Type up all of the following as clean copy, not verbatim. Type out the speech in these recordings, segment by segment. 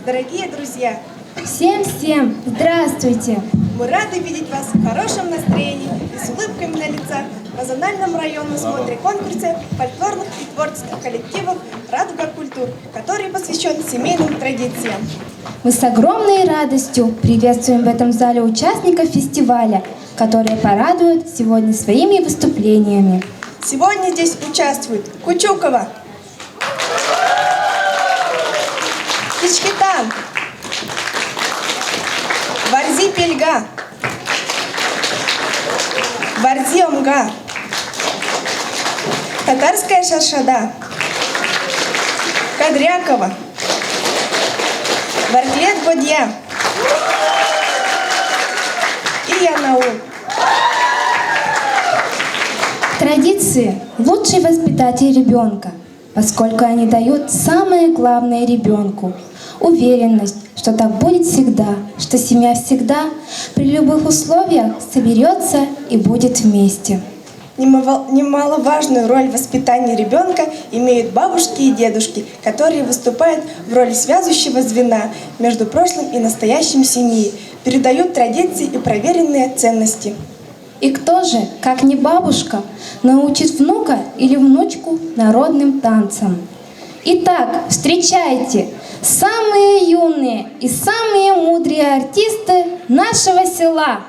Дорогие друзья, Всем-всем здравствуйте! мы рады видеть вас в хорошем настроении и с улыбками на лицах на зональном районном смотре конкурсе фольклорных и творческих коллективов «Радуга культур», который посвящен семейным традициям. Мы с огромной радостью приветствуем в этом зале участников фестиваля, которые порадуют сегодня своими выступлениями. Сегодня здесь участвуют Кучукова, Кичкитан, Варзи Пельга, Варзи Омга, Татарская Шаршада, Кадрякова, Варклет Бодья и Янаул. Традиции – лучший воспитатель ребенка, поскольку они дают самое главное ребенку – уверенность, что так будет всегда, что семья всегда при любых условиях соберется и будет вместе. Немаловажную роль в воспитании ребенка имеют бабушки и дедушки, которые выступают в роли связующего звена между прошлым и настоящим семьи, передают традиции и проверенные ценности. И кто же, как не бабушка, научит внука или внучку народным танцам? Итак, встречайте самые юные и самые мудрые артисты нашего села.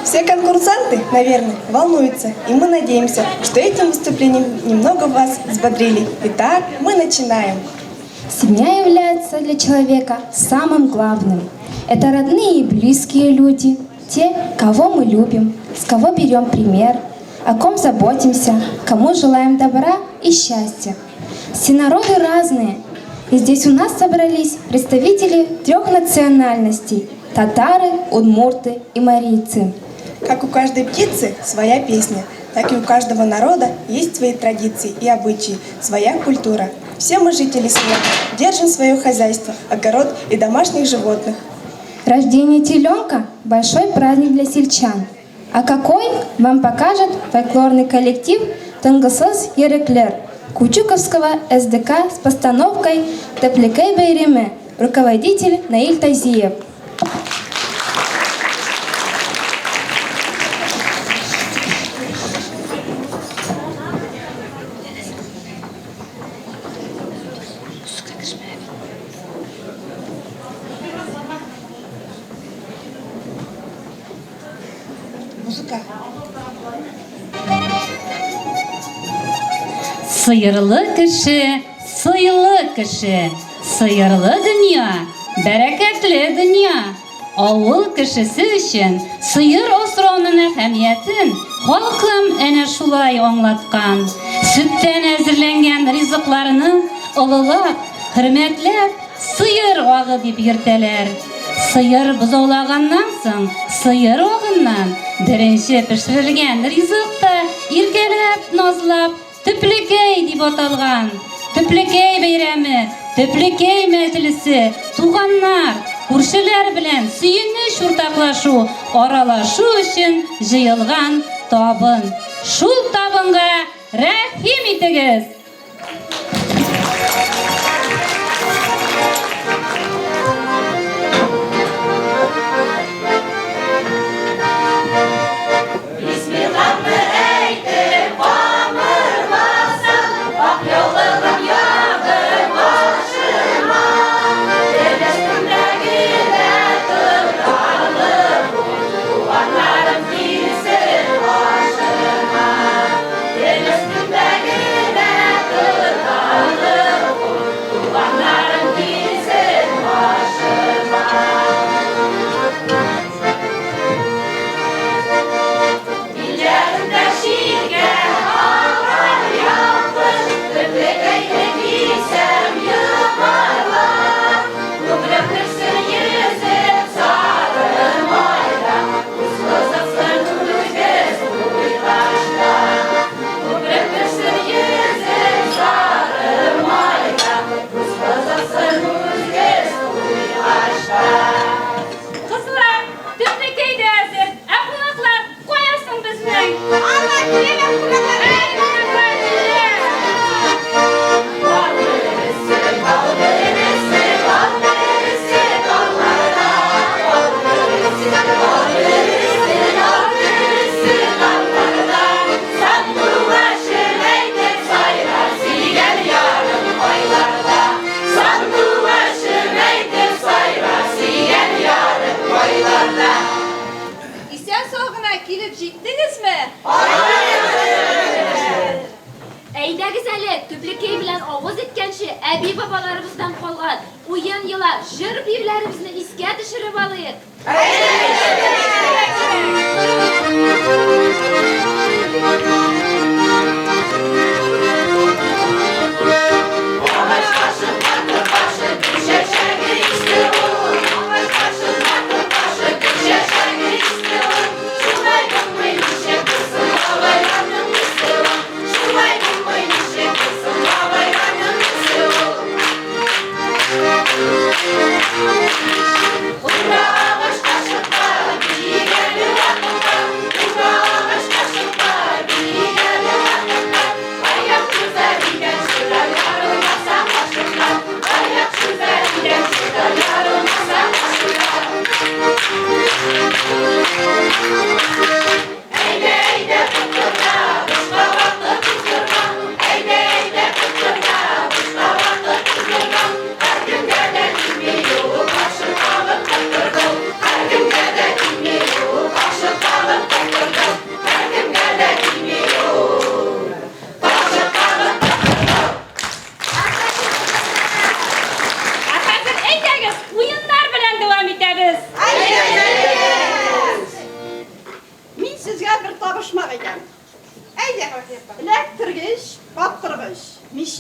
Все конкурсанты, наверное, волнуются, и мы надеемся, что этим выступлением немного вас взбодрили. Итак, мы начинаем. Семья является для человека самым главным. Это родные и близкие люди, те, кого мы любим, с кого берем пример, о ком заботимся, кому желаем добра и счастья. Все народы разные, и здесь у нас собрались представители 3 национальностей – татары, удмурты и марийцы. Как у каждой птицы своя песня, так и у каждого народа есть свои традиции и обычаи, своя культура. Все мы жители света, держим свое хозяйство, огород и домашних животных. Рождение теленка – большой праздник для сельчан. А какой, вам покажет фольклорный коллектив «Тынгысыз Ереклер» Кучуковского СДК с постановкой «Теплекей Байреме», руководитель Наиль Тазиев. Музыка. Сыйырлы кеше, сыйлы кеше, сыйырлы dünya, бәрәкәтле dünya. Авыл кешесе өчен сыйыр асрауның әһәмиятен халкым әнә шулай аңлаткан. Сөттән әзерләнгән ризыкларны олылап, хөрмәтләп, сыйыр агы дип йөртәләр. Сыйыр бозаулаганнан соң, сыйыр агыннан беренче пешерелгән ризыкта иркәләп, назлап, Төплекәй дип аталган. Төплекәй бәйрәме, Төплекәй мәҗлесе, туганнар, күршеләр белән сөенеш уртаклашу, аралашу өчен җыелган табын. Шул табынга рәхим итегез. Төплекәй белән авыз иткәнче әби бабаларыбыздан калган уен йыла җыр бирләребезне искә төшереп алыйк. Ура,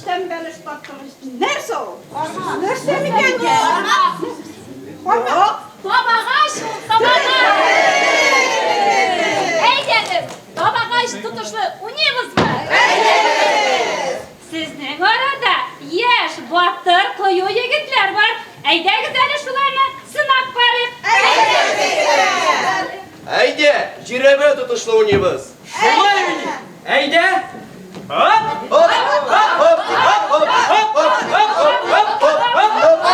sen beliş baktırırsın. Nerede o? Nerede mi yenge? Babagaş, babagaş. Eyledim. Babagaş tutuşlu uniyimiz mi? Sizin orada yaş, batır, koyu yigitler var. Eydegiz hele şularını sınap barıp. Haydi, jirebe tutuşlu unibız. Şolay mı? Eyde. Hop. Hop, hop, hop, hop, hop, hop, hop, hop, hop, hop, hop.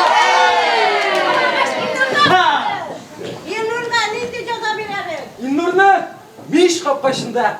Ha. İnur'da ne diyeceğiz abi? İnnur'na Miş kapkaşında.